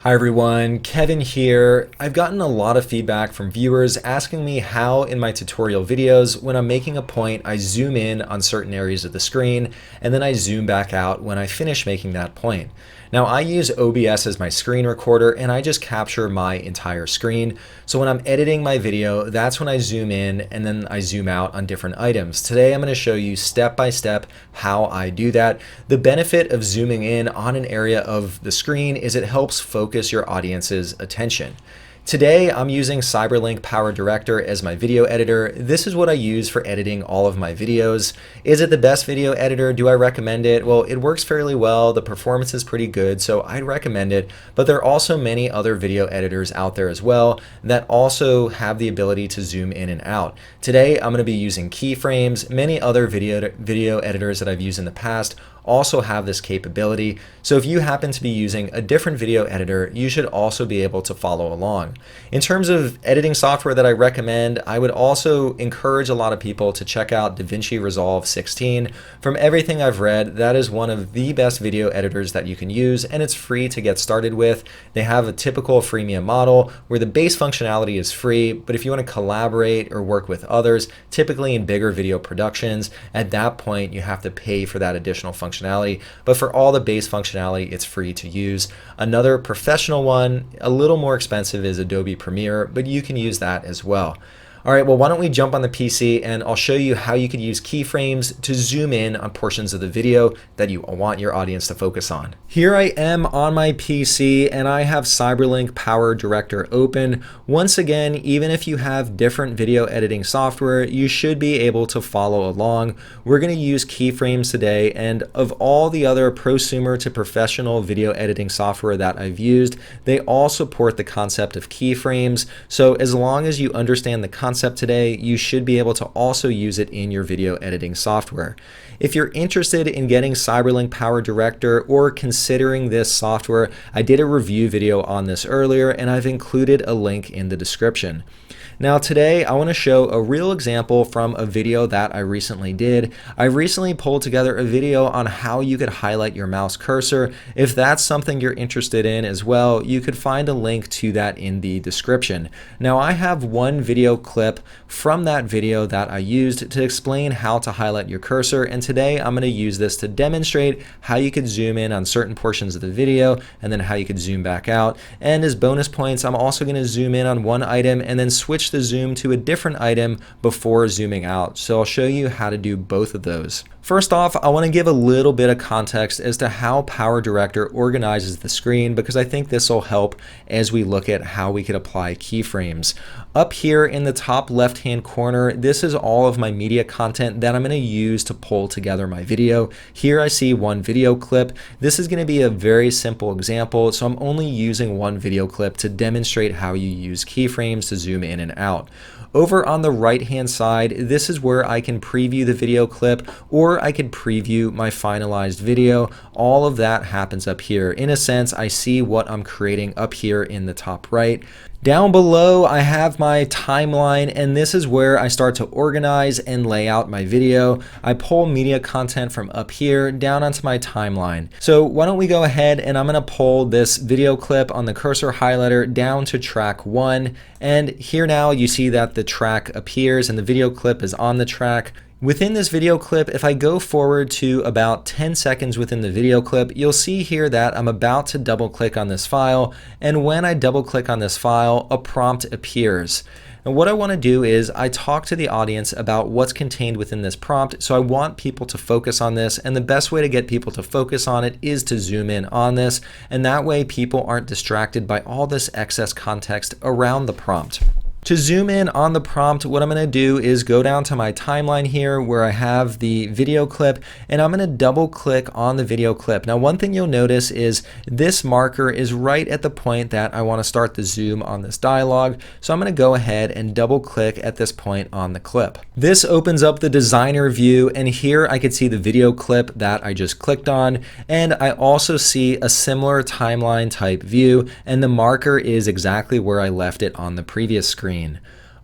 Hi everyone, Kevin here. I've gotten a lot of feedback from viewers asking me how in my tutorial videos, when I'm making a point, I zoom in on certain areas of the screen and then I zoom back out when I finish making that point. Now I use OBS as my screen recorder and I just capture my entire screen. So when I'm editing my video, that's when I zoom in and then I zoom out on different items. Today I'm going to show you step by step how I do that. The benefit of zooming in on an area of the screen is it helps focus your audience's attention. Today, I'm using Cyberlink PowerDirector as my video editor. This is what I use for editing all of my videos. Is it the best video editor? Do I recommend it? Well, it works fairly well. The performance is pretty good, so I'd recommend it. But there are also many other video editors out there as well that also have the ability to zoom in and out. Today, I'm going to be using keyframes. Many other video editors that I've used in the past also have this capability. So if you happen to be using a different video editor, you should also be able to follow along. In terms of editing software that I recommend, I would also encourage a lot of people to check out DaVinci Resolve 16. From everything I've read, that is one of the best video editors that you can use, and it's free to get started with. They have a typical freemium model where the base functionality is free, but if you want to collaborate or work with others, typically in bigger video productions, at that point you have to pay for that additional functionality. But for all the base functionality, it's free to use. Another professional one, a little more expensive, is Adobe Premiere, but you can use that as well. All right, well, why don't we jump on the PC and I'll show you how you could use keyframes to zoom in on portions of the video that you want your audience to focus on. Here I am on my PC and I have Cyberlink PowerDirector open. Once again, even if you have different video editing software, you should be able to follow along. We're going to use keyframes today, and of all the other prosumer to professional video editing software that I've used, they all support the concept of keyframes. So as long as you understand the concept today, you should be able to also use it in your video editing software. If you're interested in getting Cyberlink PowerDirector or considering this software, I did a review video on this earlier and I've included a link in the description. Now today I want to show a real example from a video that I recently did. I recently pulled together a video on how you could highlight your mouse cursor. If that's something you're interested in as well, you could find a link to that in the description. Now I have one video clip from that video that I used to explain how to highlight your cursor, and today I'm going to use this to demonstrate how you could zoom in on certain portions of the video and then how you could zoom back out. And as bonus points, I'm also going to zoom in on one item and then switch the zoom to a different item before zooming out. So I'll show you how to do both of those. First off, I want to give a little bit of context as to how PowerDirector organizes the screen, because I think this will help as we look at how we could apply keyframes. Up here in the top left-hand corner, this is all of my media content that I'm going to use to pull together my video. Here I see one video clip. This is going to be a very simple example, so I'm only using one video clip to demonstrate how you use keyframes to zoom in and out. Over on the right-hand side, this is where I can preview the video clip, or I could preview my finalized video. All of that happens up here. In a sense, I see what I'm creating up here in the top right. Down below, I have my timeline, and this is where I start to organize and lay out my video. I pull media content from up here down onto my timeline. So why don't we go ahead and I'm going to pull this video clip on the cursor highlighter down to track 1. And here now you see that the track appears and the video clip is on the track. Within this video clip, if I go forward to about 10 seconds within the video clip, you'll see here that I'm about to double click on this file, and when I double click on this file, a prompt appears. And what I want to do is I talk to the audience about what's contained within this prompt, so I want people to focus on this, and the best way to get people to focus on it is to zoom in on this, and that way people aren't distracted by all this excess context around the prompt. To zoom in on the prompt, what I'm going to do is go down to my timeline here where I have the video clip, and I'm going to double click on the video clip. Now, one thing you'll notice is this marker is right at the point that I want to start the zoom on this dialog. So I'm going to go ahead and double click at this point on the clip. This opens up the designer view, and here I can see the video clip that I just clicked on, and I also see a similar timeline type view, and the marker is exactly where I left it on the previous screen.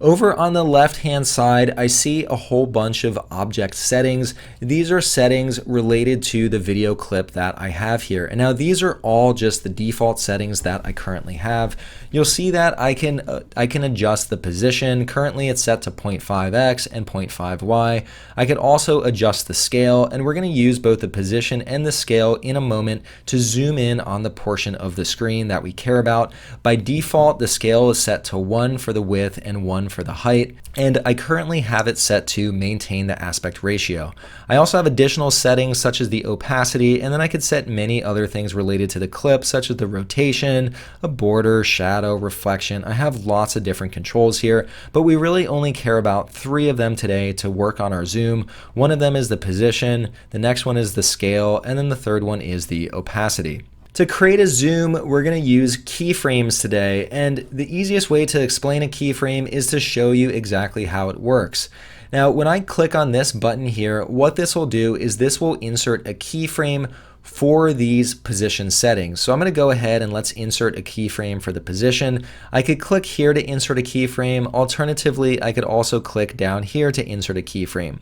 Over on the left hand side, I see a whole bunch of object settings. These are settings related to the video clip that I have here. And now these are all just the default settings that I currently have. You'll see that I can adjust the position. Currently it's set to 0.5x and 0.5y. I could also adjust the scale, and we're going to use both the position and the scale in a moment to zoom in on the portion of the screen that we care about. By default, the scale is set to 1 for the width and 1 for the height, and I currently have it set to maintain the aspect ratio. I also have additional settings such as the opacity, and then I could set many other things related to the clip such as the rotation, a border, shadow, reflection. I have lots of different controls here, but we really only care about 3 of them today to work on our zoom. One of them is the position, the next one is the scale, and then the third one is the opacity. To create a zoom, we're going to use keyframes today, and the easiest way to explain a keyframe is to show you exactly how it works. Now, when I click on this button here, what this will do is this will insert a keyframe for these position settings. So I'm going to go ahead and let's insert a keyframe for the position. I could click here to insert a keyframe. Alternatively, I could also click down here to insert a keyframe.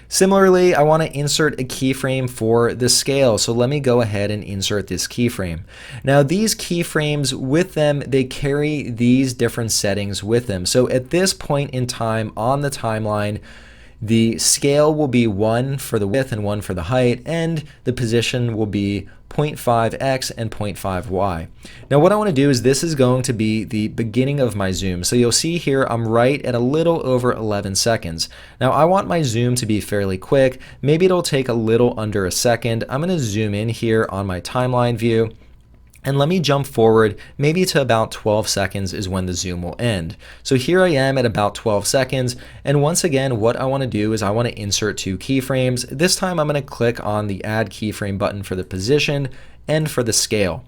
Similarly, I want to insert a keyframe for the scale, so let me go ahead and insert this keyframe. Now these keyframes with them, they carry these different settings with them. So at this point in time on the timeline, the scale will be 1 for the width and 1 for the height, and the position will be 0.5x and 0.5y. Now what I want to do is this is going to be the beginning of my zoom. So you'll see here I'm right at a little over 11 seconds. Now I want my zoom to be fairly quick. Maybe it'll take a little under a second. I'm going to zoom in here on my timeline view. And let me jump forward maybe to about 12 seconds is when the zoom will end. So here I am at about 12 seconds. And once again, what I want to do is I want to insert 2 keyframes. This time I'm going to click on the add keyframe button for the position and for the scale.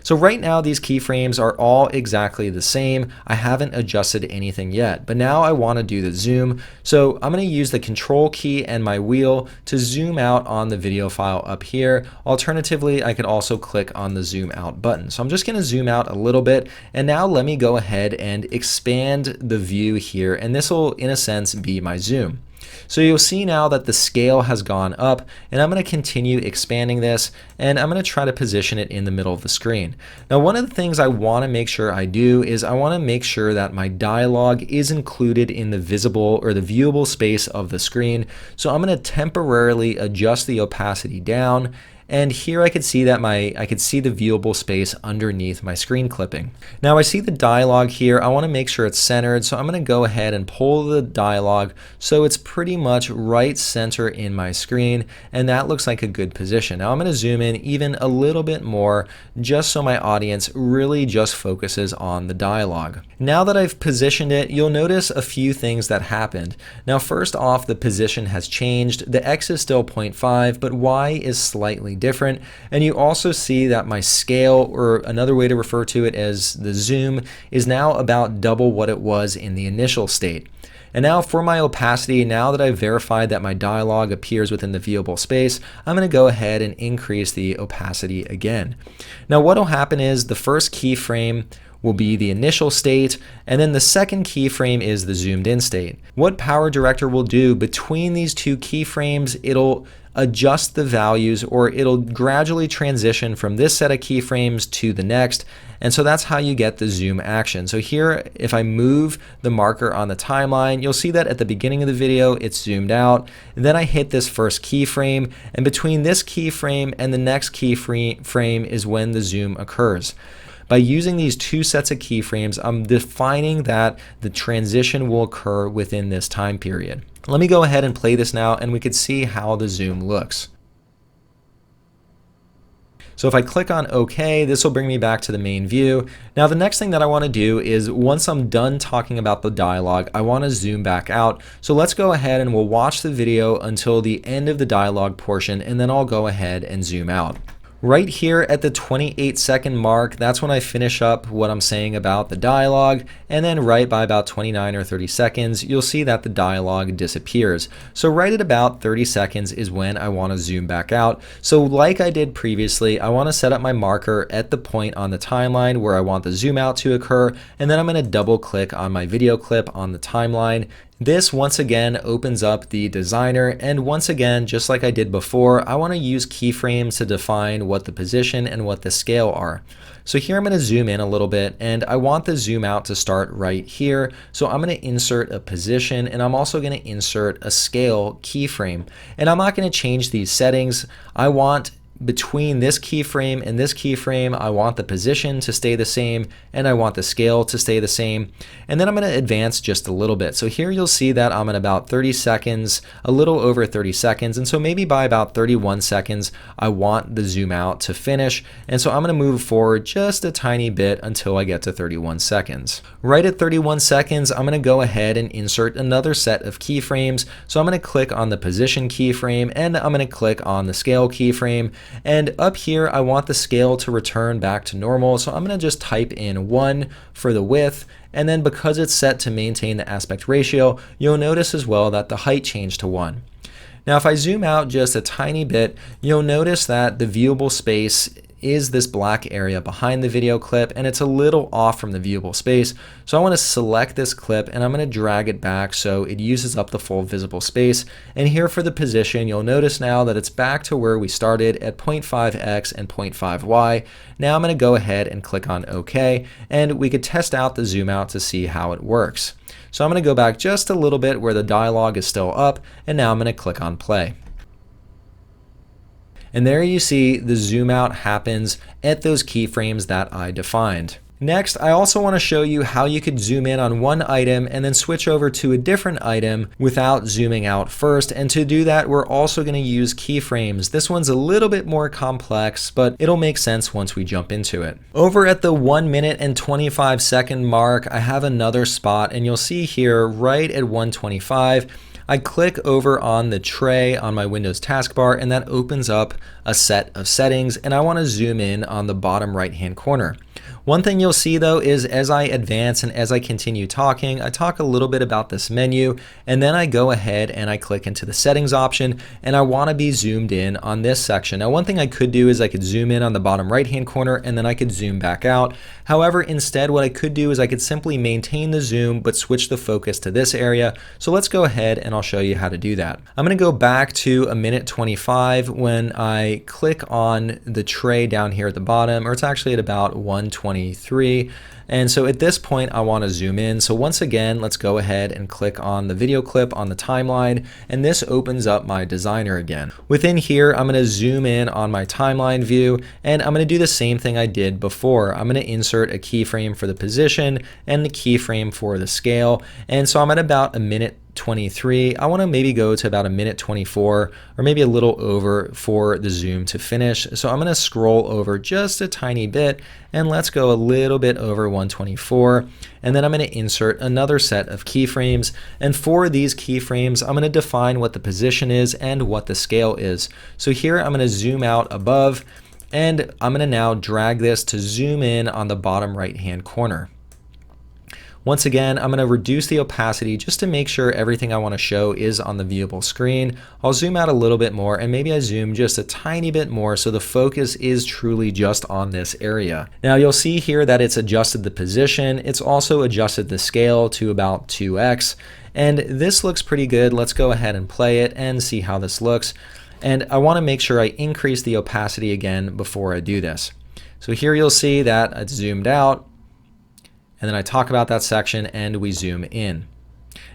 So right now these keyframes are all exactly the same. I haven't adjusted anything yet, but now I want to do the zoom. So I'm going to use the control key and my wheel to zoom out on the video file up here. Alternatively, I could also click on the zoom out button. So I'm just going to zoom out a little bit, and now let me go ahead and expand the view here, and this will in a sense be my zoom. So you'll see now that the scale has gone up, and I'm going to continue expanding this, and I'm going to try to position it in the middle of the screen. Now one of the things I want to make sure I do is I want to make sure that my dialogue is included in the visible or the viewable space of the screen. So I'm going to temporarily adjust the opacity down, and here I could see that I could see the viewable space underneath my screen clipping. Now I see the dialogue here. I want to make sure it's centered, so I'm going to go ahead and pull the dialogue so it's pretty much right center in my screen, and that looks like a good position. Now I'm going to zoom in even a little bit more just so my audience really just focuses on the dialogue. Now that I've positioned it, you'll notice a few things that happened. Now first off, the position has changed. The X is still 0.5, but Y is slightly different, and you also see that my scale, or another way to refer to it as the zoom, is now about double what it was in the initial state. And now for my opacity, now that I've verified that my dialogue appears within the viewable space, I'm going to go ahead and increase the opacity again. Now what will happen is the first keyframe will be the initial state, and then the second keyframe is the zoomed in state. What PowerDirector will do between these 2 keyframes, it'll adjust the values, or it'll gradually transition from this set of keyframes to the next, and so that's how you get the zoom action. So here, if I move the marker on the timeline, you'll see that at the beginning of the video it's zoomed out, and then I hit this first keyframe, and between this keyframe and the next keyframe is when the zoom occurs. By using these 2 sets of keyframes, I'm defining that the transition will occur within this time period. Let me go ahead and play this now, and we could see how the zoom looks. So if I click on OK, this will bring me back to the main view. Now the next thing that I want to do is, once I'm done talking about the dialogue, I want to zoom back out. So let's go ahead and we'll watch the video until the end of the dialogue portion, and then I'll go ahead and zoom out. Right here at the 28-second mark, that's when I finish up what I'm saying about the dialogue, and then right by about 29 or 30 seconds, you'll see that the dialogue disappears. So right at about 30 seconds is when I want to zoom back out. So like I did previously, I want to set up my marker at the point on the timeline where I want the zoom out to occur, and then I'm going to double click on my video clip on the timeline. This once again opens up the designer, and once again, just like I did before, I want to use keyframes to define what the position and what the scale are. So here I'm going to zoom in a little bit, and I want the zoom out to start right here. So I'm going to insert a position, and I'm also going to insert a scale keyframe. And I'm not going to change these settings. I want between this keyframe and this keyframe, I want the position to stay the same, and I want the scale to stay the same. And then I'm going to advance just a little bit. So here you'll see that I'm at about 30 seconds, a little over 30 seconds. And so maybe by about 31 seconds, I want the zoom out to finish. And so I'm going to move forward just a tiny bit until I get to 31 seconds. Right at 31 seconds, I'm going to go ahead and insert another set of keyframes. So I'm going to click on the position keyframe, and I'm going to click on the scale keyframe. And up here, I want the scale to return back to normal. So I'm going to just type in 1 for the width. And then because it's set to maintain the aspect ratio, you'll notice as well that the height changed to 1. Now, if I zoom out just a tiny bit, you'll notice that the viewable space is this black area behind the video clip, and it's a little off from the viewable space. So I want to select this clip, and I'm going to drag it back so it uses up the full visible space. And here for the position, you'll notice now that it's back to where we started at 0.5x and 0.5y. Now I'm going to go ahead and click on OK, and we could test out the zoom out to see how it works. So I'm going to go back just a little bit where the dialogue is still up, and now I'm going to click on play. And there you see the zoom out happens at those keyframes that I defined. Next, I also want to show you how you could zoom in on one item and then switch over to a different item without zooming out first. And to do that, we're also going to use keyframes. This one's a little bit more complex, but it'll make sense once we jump into it. Over at the 1 minute and 25 second mark, I have another spot, and you'll see here right at 125, I click over on the tray on my Windows taskbar, and that opens up a set of settings, and I want to zoom in on the bottom right hand corner. One thing you'll see though is as I advance and as I continue talking, I talk a little bit about this menu, and then I go ahead and I click into the settings option, and I want to be zoomed in on this section. Now, one thing I could do is I could zoom in on the bottom right hand corner, and then I could zoom back out. However, instead what I could do is I could simply maintain the zoom but switch the focus to this area. So let's go ahead and I'll show you how to do that. I'm going to go back to a minute 25 when I click on the tray down here at the bottom, or it's actually at about 123. And so at this point, I want to zoom in. So once again, let's go ahead and click on the video clip on the timeline, and this opens up my designer again. Within here, I'm going to zoom in on my timeline view, and I'm going to do the same thing I did before. I'm going to insert a keyframe for the position and the keyframe for the scale. And so I'm at about a minute 23. I want to maybe go to about a minute 24, or maybe a little over for the zoom to finish. So I'm going to scroll over just a tiny bit, and let's go a little bit over 124. And then I'm going to insert another set of keyframes. And for these keyframes, I'm going to define what the position is and what the scale is. So here I'm going to zoom out above, and I'm going to now drag this to zoom in on the bottom right hand corner. Once again, I'm going to reduce the opacity just to make sure everything I want to show is on the viewable screen. I'll zoom out a little bit more, and maybe I zoom just a tiny bit more so the focus is truly just on this area. Now you'll see here that it's adjusted the position. It's also adjusted the scale to about 2x, and this looks pretty good. Let's go ahead and play it and see how this looks. And I want to make sure I increase the opacity again before I do this. So here you'll see that it's zoomed out, and then I talk about that section and we zoom in.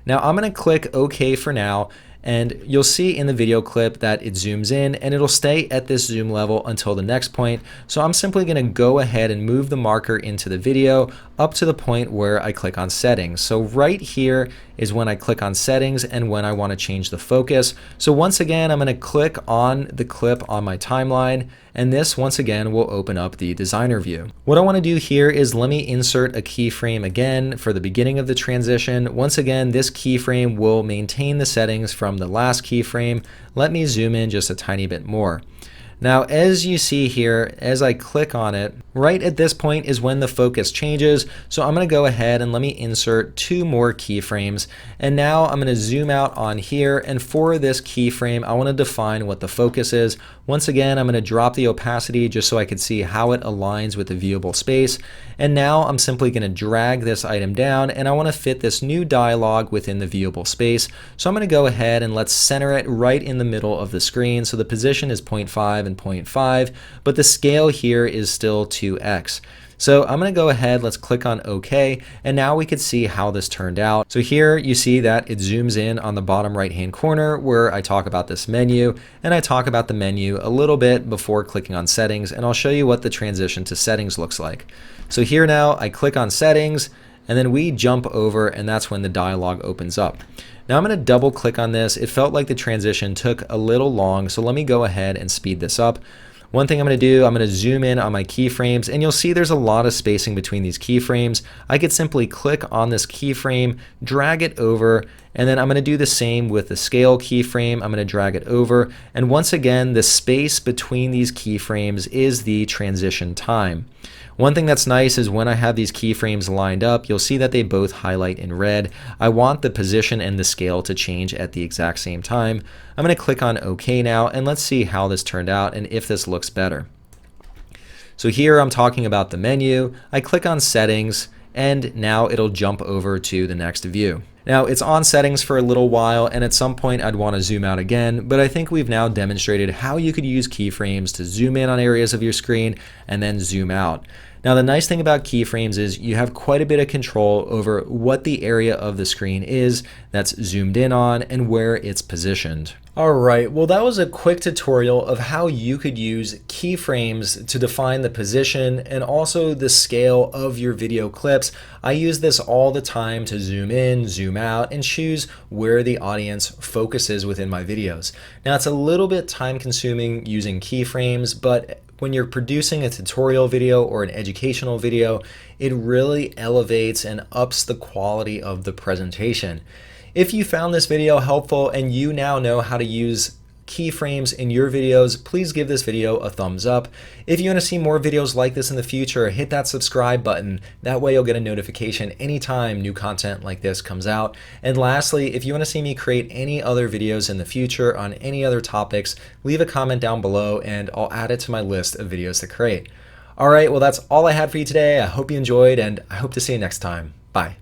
Now I'm going to click OK for now, and you'll see in the video clip that it zooms in, and it'll stay at this zoom level until the next point. So I'm simply going to go ahead and move the marker into the video up to the point where I click on settings. So right here is when I click on settings and when I want to change the focus. So once again, I'm going to click on the clip on my timeline, and this once again will open up the designer view. What I want to do here is let me insert a keyframe again for the beginning of the transition. Once again, this keyframe will maintain the settings from the last keyframe. Let me zoom in just a tiny bit more. Now, as you see here, as I click on it, right at this point is when the focus changes. So I'm going to go ahead and let me insert 2 more keyframes. And now I'm going to zoom out on here. And for this keyframe, I want to define what the focus is. Once again, I'm going to drop the opacity just so I can see how it aligns with the viewable space. And now I'm simply going to drag this item down, and I want to fit this new dialog within the viewable space. So I'm going to go ahead and let's center it right in the middle of the screen. So the position is 0.5 and 0.5, but the scale here is still 2x. So I'm going to go ahead, let's click on OK, and now we could see how this turned out. So here you see that it zooms in on the bottom right hand corner where I talk about this menu, and I talk about the menu a little bit before clicking on settings, and I'll show you what the transition to settings looks like. So here now I click on settings, and then we jump over, and that's when the dialog opens up. Now I'm going to double click on this. It felt like the transition took a little long, so let me go ahead and speed this up. One thing I'm going to do, I'm going to zoom in on my keyframes, and you'll see there's a lot of spacing between these keyframes. I could simply click on this keyframe, drag it over, and then I'm going to do the same with the scale keyframe. I'm going to drag it over, and once again, the space between these keyframes is the transition time. One thing that's nice is when I have these keyframes lined up, you'll see that they both highlight in red. I want the position and the scale to change at the exact same time. I'm going to click on OK now, and let's see how this turned out and if this looks better. So here I'm talking about the menu. I click on settings, and now it'll jump over to the next view. Now it's on settings for a little while, and at some point I'd want to zoom out again, but I think we've now demonstrated how you could use keyframes to zoom in on areas of your screen and then zoom out. Now the nice thing about keyframes is you have quite a bit of control over what the area of the screen is that's zoomed in on and where it's positioned. Alright, well that was a quick tutorial of how you could use keyframes to define the position and also the scale of your video clips. I use this all the time to zoom in, zoom out, and choose where the audience focuses within my videos. Now it's a little bit time consuming using keyframes, but when you're producing a tutorial video or an educational video, it really elevates and ups the quality of the presentation. If you found this video helpful and you now know how to use keyframes in your videos, please give this video a thumbs up. If you want to see more videos like this in the future, hit that subscribe button. That way you'll get a notification anytime new content like this comes out. And lastly, if you want to see me create any other videos in the future on any other topics, leave a comment down below and I'll add it to my list of videos to create. Alright, well that's all I had for you today. I hope you enjoyed, and I hope to see you next time. Bye.